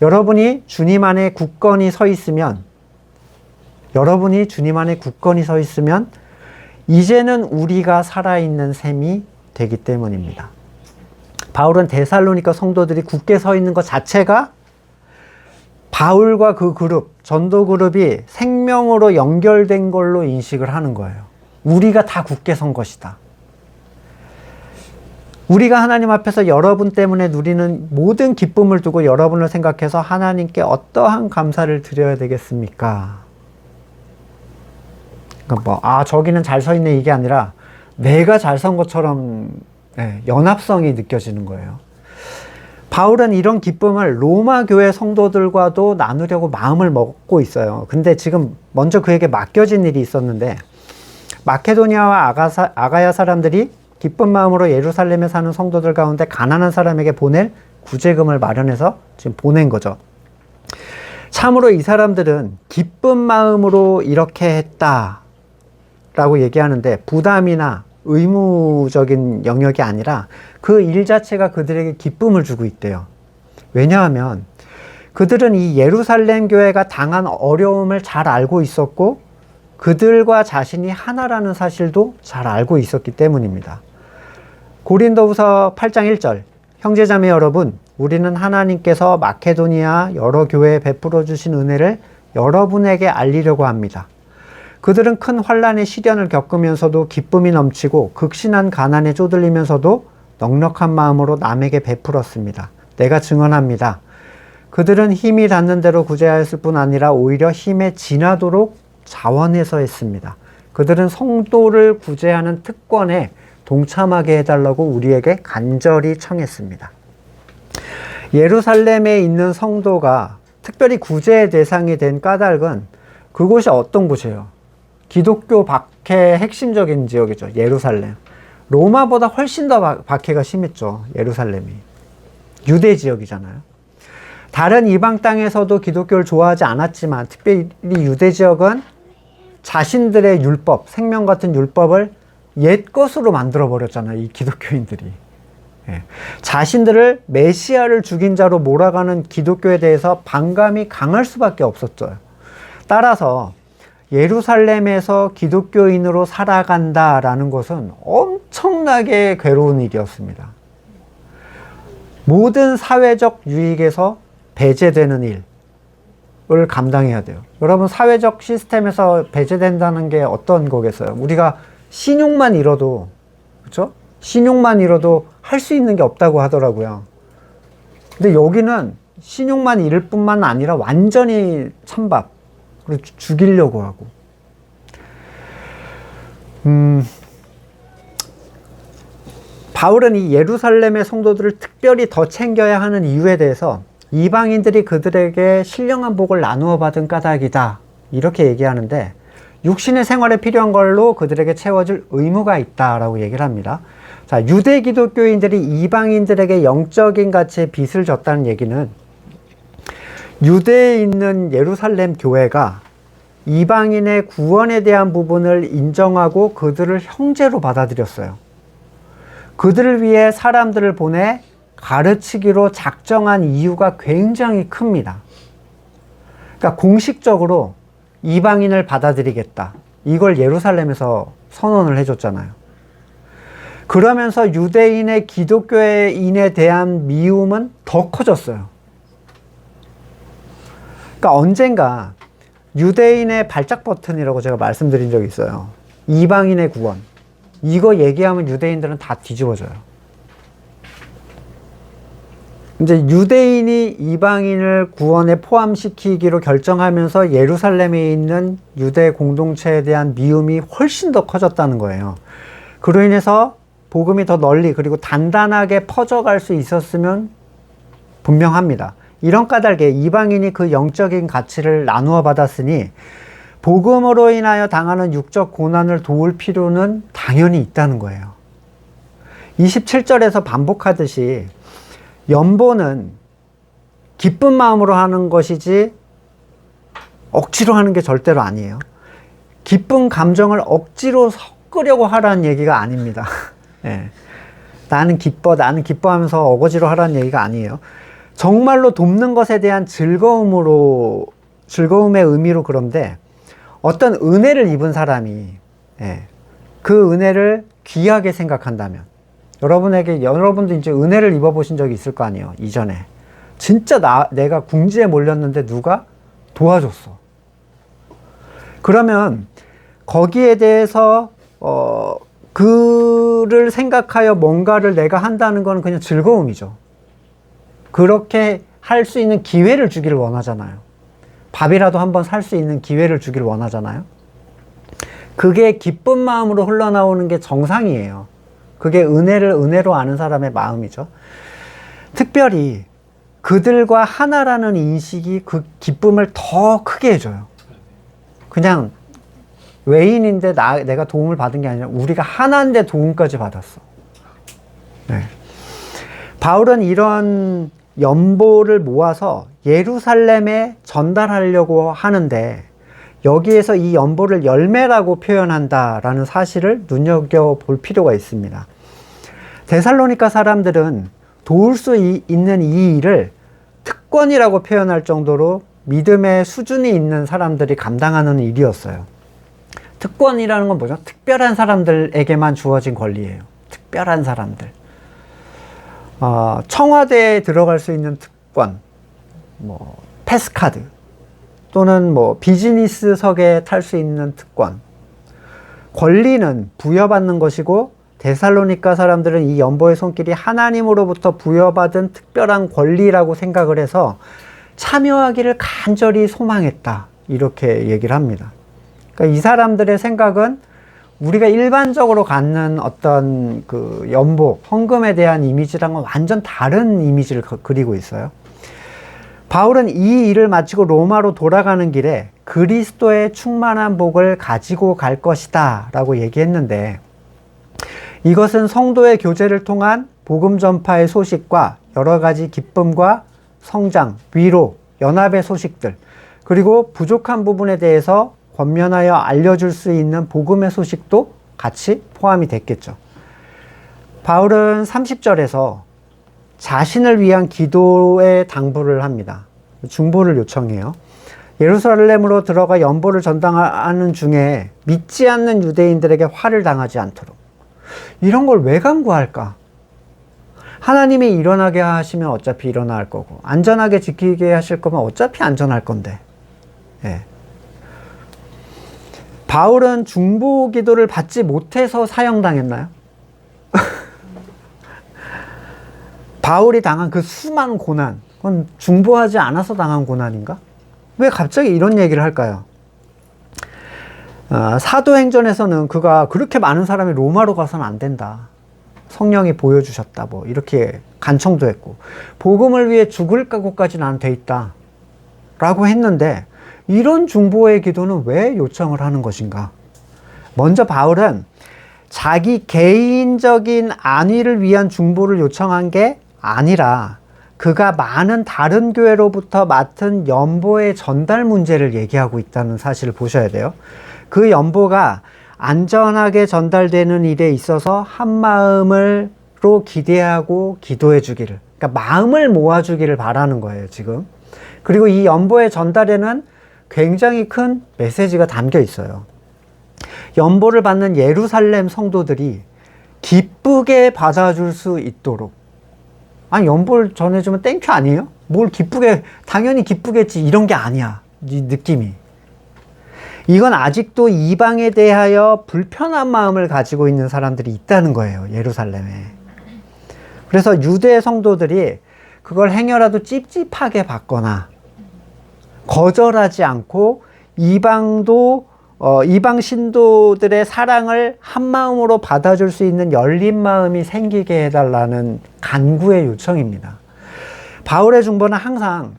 여러분이 주님 안에 굳건히 서 있으면 이제는 우리가 살아있는 셈이 되기 때문입니다. 바울은 데살로니가 성도들이 굳게 서 있는 것 자체가 바울과 그 그룹, 전도 그룹이 생명으로 연결된 걸로 인식을 하는 거예요. 우리가 다 굳게 선 것이다. 우리가 하나님 앞에서 여러분 때문에 누리는 모든 기쁨을 두고 여러분을 생각해서 하나님께 어떠한 감사를 드려야 되겠습니까? 그러니까 저기는 잘 서 있네, 이게 아니라 내가 잘 선 것처럼 연합성이 느껴지는 거예요. 바울은 이런 기쁨을 로마 교회 성도들과도 나누려고 마음을 먹고 있어요. 근데 지금 먼저 그에게 맡겨진 일이 있었는데, 마케도니아와 아가야 사람들이 기쁜 마음으로 예루살렘에 사는 성도들 가운데 가난한 사람에게 보낼 구제금을 마련해서 지금 보낸 거죠. 참으로 이 사람들은 기쁜 마음으로 이렇게 했다 라고 얘기하는데 부담이나 의무적인 영역이 아니라 그 일 자체가 그들에게 기쁨을 주고 있대요. 왜냐하면 그들은 이 예루살렘 교회가 당한 어려움을 잘 알고 있었고 그들과 자신이 하나라는 사실도 잘 알고 있었기 때문입니다. 고린도후서 8장 1절 형제자매 여러분, 우리는 하나님께서 마케도니아 여러 교회에 베풀어 주신 은혜를 여러분에게 알리려고 합니다. 그들은 큰 환난의 시련을 겪으면서도 기쁨이 넘치고 극심한 가난에 쪼들리면서도 넉넉한 마음으로 남에게 베풀었습니다. 내가 증언합니다. 그들은 힘이 닿는 대로 구제하였을 뿐 아니라 오히려 힘에 지나도록 자원해서 했습니다. 그들은 성도를 구제하는 특권에 동참하게 해달라고 우리에게 간절히 청했습니다. 예루살렘에 있는 성도가 특별히 구제의 대상이 된 까닭은 그곳이 어떤 곳이에요? 기독교 박해의 핵심적인 지역이죠. 예루살렘. 로마보다 훨씬 더 박해가 심했죠. 예루살렘이. 유대 지역이잖아요. 다른 이방 땅에서도 기독교를 좋아하지 않았지만 특별히 유대 지역은 자신들의 율법, 생명 같은 율법을 옛 것으로 만들어 버렸잖아요. 이 기독교인들이. 예. 자신들을 메시아를 죽인 자로 몰아가는 기독교에 대해서 반감이 강할 수밖에 없었죠. 따라서 예루살렘에서 기독교인으로 살아간다라는 것은 엄청나게 괴로운 일이었습니다. 모든 사회적 유익에서 배제되는 일을 감당해야 돼요. 여러분, 사회적 시스템에서 배제된다는 게 어떤 거겠어요? 우리가 신용만 잃어도, 그렇죠? 신용만 잃어도 할 수 있는 게 없다고 하더라고요. 근데 여기는 신용만 잃을 뿐만 아니라 완전히 찬밥, 그리고 죽이려고 하고. 바울은 이 예루살렘의 성도들을 특별히 더 챙겨야 하는 이유에 대해서 이방인들이 그들에게 신령한 복을 나누어 받은 까닭이다, 이렇게 얘기하는데 육신의 생활에 필요한 걸로 그들에게 채워줄 의무가 있다라고 얘기를 합니다. 자, 유대 기독교인들이 이방인들에게 영적인 가치에 빚을 졌다는 얘기는 유대에 있는 예루살렘 교회가 이방인의 구원에 대한 부분을 인정하고 그들을 형제로 받아들였어요. 그들을 위해 사람들을 보내 가르치기로 작정한 이유가 굉장히 큽니다. 그러니까 공식적으로 이방인을 받아들이겠다, 이걸 예루살렘에서 선언을 해줬잖아요. 그러면서 유대인의 기독교인에 대한 미움은 더 커졌어요. 그러니까 언젠가 유대인의 발작 버튼이라고 제가 말씀드린 적이 있어요. 이방인의 구원. 이거 얘기하면 유대인들은 다 뒤집어져요. 이제 유대인이 이방인을 구원에 포함시키기로 결정하면서 예루살렘에 있는 유대 공동체에 대한 미움이 훨씬 더 커졌다는 거예요. 그로 인해서 복음이 더 널리 그리고 단단하게 퍼져갈 수 있었으면 분명합니다. 이런 까닭에 이방인이 그 영적인 가치를 나누어 받았으니 복음으로 인하여 당하는 육적 고난을 도울 필요는 당연히 있다는 거예요. 27절에서 반복하듯이 연보는 기쁜 마음으로 하는 것이지 억지로 하는 게 절대로 아니에요. 기쁜 감정을 억지로 섞으려고 하라는 얘기가 아닙니다. 네. 나는 기뻐하면서 어거지로 하라는 얘기가 아니에요. 정말로 돕는 것에 대한 즐거움의 의미로. 그런데 어떤 은혜를 입은 사람이 그 은혜를 귀하게 생각한다면, 여러분도 이제 은혜를 입어보신 적이 있을 거 아니에요. 이전에 진짜 내가 궁지에 몰렸는데 누가 도와줬어. 그러면 거기에 대해서 그를 생각하여 뭔가를 내가 한다는 건 그냥 즐거움이죠. 그렇게 할 수 있는 기회를 주기를 원하잖아요. 밥이라도 한번 살 수 있는 기회를 주기를 원하잖아요. 그게 기쁜 마음으로 흘러나오는 게 정상이에요. 그게 은혜를 은혜로 아는 사람의 마음이죠. 특별히 그들과 하나라는 인식이 그 기쁨을 더 크게 해줘요. 그냥 외인인데 내가 도움을 받은 게 아니라 우리가 하나인데 도움까지 받았어. 네. 바울은 이런 연보를 모아서 예루살렘에 전달하려고 하는데 여기에서 이 연보를 열매라고 표현한다라는 사실을 눈여겨볼 필요가 있습니다. 데살로니가 사람들은 도울 수 있는 이 일을 특권이라고 표현할 정도로 믿음의 수준이 있는 사람들이 감당하는 일이었어요. 특권이라는 건 뭐죠? 특별한 사람들에게만 주어진 권리예요. 특별한 사람들. 청와대에 들어갈 수 있는 특권, 뭐 패스카드, 또는 뭐 비즈니스석에 탈 수 있는 특권. 권리는 부여받는 것이고 데살로니가 사람들은 이 연보의 손길이 하나님으로부터 부여받은 특별한 권리라고 생각을 해서 참여하기를 간절히 소망했다. 이렇게 얘기를 합니다. 그러니까 이 사람들의 생각은 우리가 일반적으로 갖는 어떤 그 연보, 헌금에 대한 이미지랑은 완전 다른 이미지를 그리고 있어요. 바울은 이 일을 마치고 로마로 돌아가는 길에 그리스도의 충만한 복을 가지고 갈 것이다 라고 얘기했는데, 이것은 성도의 교제를 통한 복음 전파의 소식과 여러 가지 기쁨과 성장, 위로, 연합의 소식들, 그리고 부족한 부분에 대해서 권면하여 알려줄 수 있는 복음의 소식도 같이 포함이 됐겠죠. 바울은 30절에서 자신을 위한 기도의 당부를 합니다. 중보를 요청해요. 예루살렘으로 들어가 연보를 전당하는 중에 믿지 않는 유대인들에게 화를 당하지 않도록. 이런 걸 왜 간구할까? 하나님이 일어나게 하시면 어차피 일어날 거고, 안전하게 지키게 하실 거면 어차피 안전할 건데. 예. 바울은 중보 기도를 받지 못해서 사형당했나요? 바울이 당한 그 수많은 고난, 그건 중보하지 않아서 당한 고난인가? 왜 갑자기 이런 얘기를 할까요? 사도행전에서는 그가 그렇게 많은 사람이 로마로 가서는 안 된다. 성령이 보여주셨다. 뭐 이렇게 간청도 했고, 복음을 위해 죽을 각오까지 난 돼 있다. 라고 했는데, 이런 중보의 기도는 왜 요청을 하는 것인가? 먼저 바울은 자기 개인적인 안위를 위한 중보를 요청한 게 아니라 그가 많은 다른 교회로부터 맡은 연보의 전달 문제를 얘기하고 있다는 사실을 보셔야 돼요. 그 연보가 안전하게 전달되는 일에 있어서 한마음으로 기대하고 기도해 주기를, 그러니까 마음을 모아주기를 바라는 거예요, 지금. 그리고 이 연보의 전달에는 굉장히 큰 메시지가 담겨 있어요. 연보를 받는 예루살렘 성도들이 기쁘게 받아줄 수 있도록. 아니, 연보를 전해주면 땡큐 아니에요? 뭘 기쁘게, 당연히 기쁘겠지. 이런 게 아니야. 이 느낌이. 이건 아직도 이방에 대하여 불편한 마음을 가지고 있는 사람들이 있다는 거예요, 예루살렘에. 그래서 유대 성도들이 그걸 행여라도 찝찝하게 받거나 거절하지 않고 이방 신도들의 사랑을 한 마음으로 받아줄 수 있는 열린 마음이 생기게 해달라는 간구의 요청입니다. 바울의 중보는 항상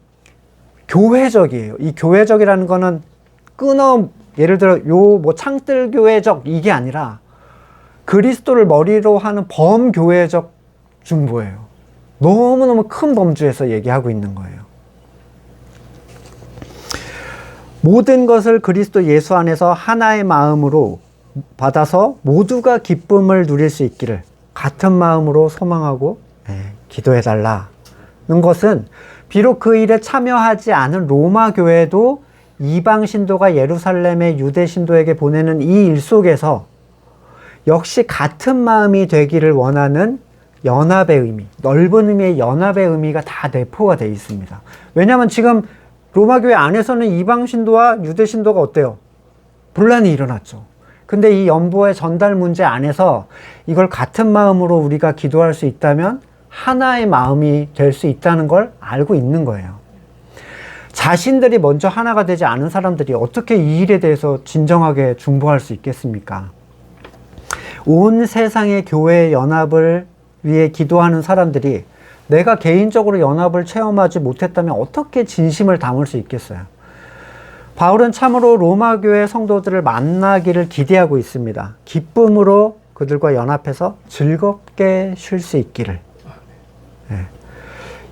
교회적이에요. 이 교회적이라는 거는 예를 들어 창뜰교회적 이게 아니라 그리스도를 머리로 하는 범교회적 중보예요. 너무너무 큰 범주에서 얘기하고 있는 거예요. 모든 것을 그리스도 예수 안에서 하나의 마음으로 받아서 모두가 기쁨을 누릴 수 있기를 같은 마음으로 소망하고 기도해달라는 것은, 비록 그 일에 참여하지 않은 로마 교회도 이방 신도가 예루살렘의 유대 신도에게 보내는 이 일 속에서 역시 같은 마음이 되기를 원하는 연합의 의미, 넓은 의미의 연합의 의미가 다 내포가 되어 있습니다. 왜냐하면 지금 로마 교회 안에서는 이방 신도와 유대 신도가 어때요? 분란이 일어났죠. 근데 이 연보의 전달 문제 안에서 이걸 같은 마음으로 우리가 기도할 수 있다면 하나의 마음이 될 수 있다는 걸 알고 있는 거예요. 자신들이 먼저 하나가 되지 않은 사람들이 어떻게 이 일에 대해서 진정하게 중보할 수 있겠습니까? 온 세상의 교회의 연합을 위해 기도하는 사람들이 내가 개인적으로 연합을 체험하지 못했다면 어떻게 진심을 담을 수 있겠어요? 바울은 참으로 로마 교회 성도들을 만나기를 기대하고 있습니다. 기쁨으로 그들과 연합해서 즐겁게 쉴 수 있기를. 네.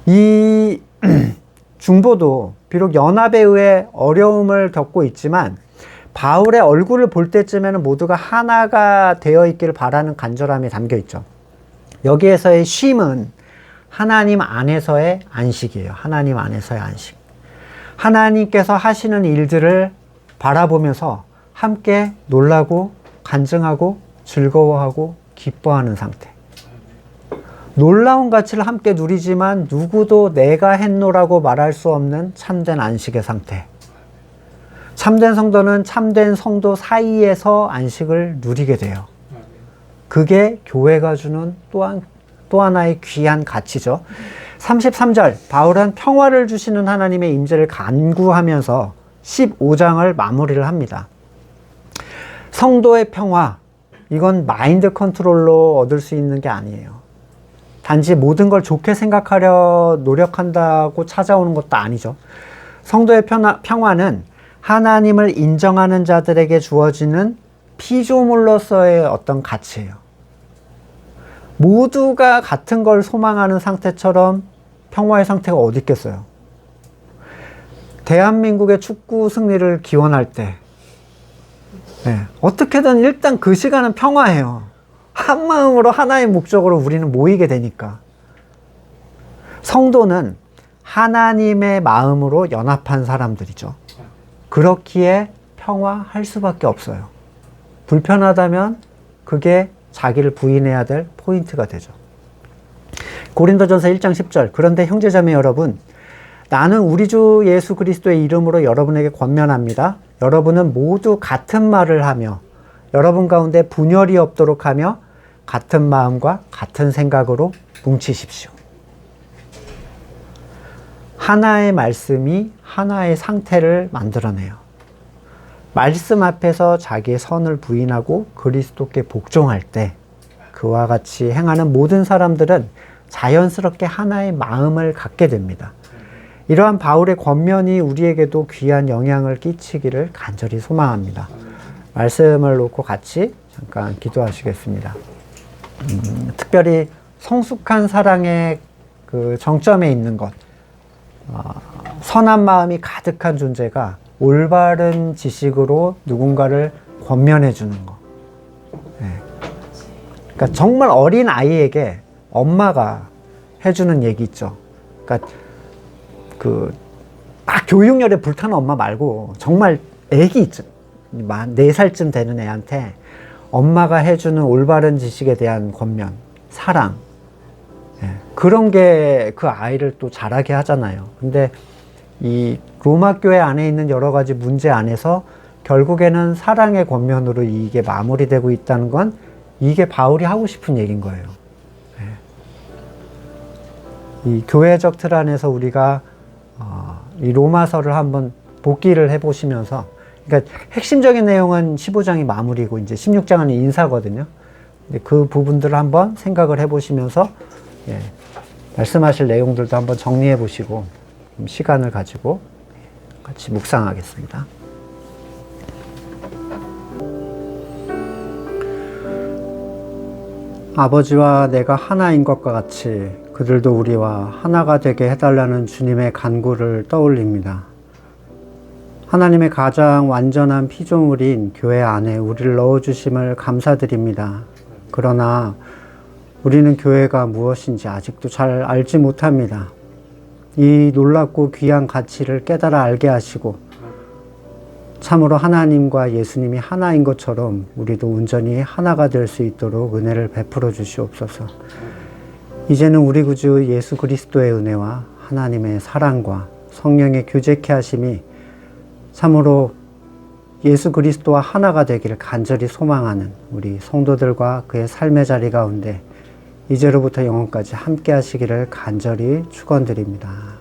이 중보도 비록 연합에 의해 어려움을 겪고 있지만 바울의 얼굴을 볼 때쯤에는 모두가 하나가 되어 있기를 바라는 간절함이 담겨 있죠. 여기에서의 쉼은 하나님 안에서의 안식이에요. 하나님 안에서의 안식. 하나님께서 하시는 일들을 바라보면서 함께 놀라고 간증하고 즐거워하고 기뻐하는 상태. 놀라운 가치를 함께 누리지만 누구도 내가 했노라고 말할 수 없는 참된 안식의 상태. 참된 성도는 참된 성도 사이에서 안식을 누리게 돼요. 그게 교회가 주는 또 하나의 귀한 가치죠. 33절, 바울은 평화를 주시는 하나님의 임재를 간구하면서 15장을 마무리를 합니다. 성도의 평화, 이건 마인드 컨트롤로 얻을 수 있는 게 아니에요. 단지 모든 걸 좋게 생각하려 노력한다고 찾아오는 것도 아니죠. 성도의 평화는 하나님을 인정하는 자들에게 주어지는 피조물로서의 어떤 가치예요. 모두가 같은 걸 소망하는 상태처럼 평화의 상태가 어디 있겠어요? 대한민국의 축구 승리를 기원할 때 어떻게든 일단 그 시간은 평화예요. 한 마음으로 하나의 목적으로 우리는 모이게 되니까. 성도는 하나님의 마음으로 연합한 사람들이죠. 그렇기에 평화할 수밖에 없어요. 불편하다면 그게 자기를 부인해야 될 포인트가 되죠. 고린도전서 1장 10절, 그런데 형제자매 여러분, 나는 우리 주 예수 그리스도의 이름으로 여러분에게 권면합니다. 여러분은 모두 같은 말을 하며 여러분 가운데 분열이 없도록 하며 같은 마음과 같은 생각으로 뭉치십시오. 하나의 말씀이 하나의 상태를 만들어내요. 말씀 앞에서 자기의 선을 부인하고 그리스도께 복종할 때 그와 같이 행하는 모든 사람들은 자연스럽게 하나의 마음을 갖게 됩니다. 이러한 바울의 권면이 우리에게도 귀한 영향을 끼치기를 간절히 소망합니다. 말씀을 놓고 같이 잠깐 기도하시겠습니다. 특별히 성숙한 사랑의 그 정점에 있는 것, 선한 마음이 가득한 존재가 올바른 지식으로 누군가를 권면해 주는 거. 그러니까 정말 어린 아이에게 엄마가 해주는 얘기 있죠. 그러니까 막 교육열에 불타는 엄마 말고 정말 애기 있죠. 4살쯤 되는 애한테 엄마가 해주는 올바른 지식에 대한 권면, 사랑, 그런 게 그 아이를 또 자라게 하잖아요. 근데 이 로마 교회 안에 있는 여러 가지 문제 안에서 결국에는 사랑의 권면으로 이게 마무리되고 있다는 건 이게 바울이 하고 싶은 얘기인 거예요. 이 교회적 틀 안에서 우리가 이 로마서를 한번 복기를 해보시면서, 그러니까 핵심적인 내용은 15장이 마무리고 이제 16장은 인사거든요. 근데 그 부분들을 한번 생각을 해보시면서 말씀하실 내용들도 한번 정리해 보시고 시간을 가지고 같이 묵상하겠습니다. 아버지와 내가 하나인 것과 같이 그들도 우리와 하나가 되게 해달라는 주님의 간구를 떠올립니다. 하나님의 가장 완전한 피조물인 교회 안에 우리를 넣어주심을 감사드립니다. 그러나 우리는 교회가 무엇인지 아직도 잘 알지 못합니다. 이 놀랍고 귀한 가치를 깨달아 알게 하시고 참으로 하나님과 예수님이 하나인 것처럼 우리도 온전히 하나가 될 수 있도록 은혜를 베풀어 주시옵소서. 이제는 우리 구주 예수 그리스도의 은혜와 하나님의 사랑과 성령의 교제케 하심이 참으로 예수 그리스도와 하나가 되기를 간절히 소망하는 우리 성도들과 그의 삶의 자리 가운데 이제로부터 영원까지 함께 하시기를 간절히 축원드립니다.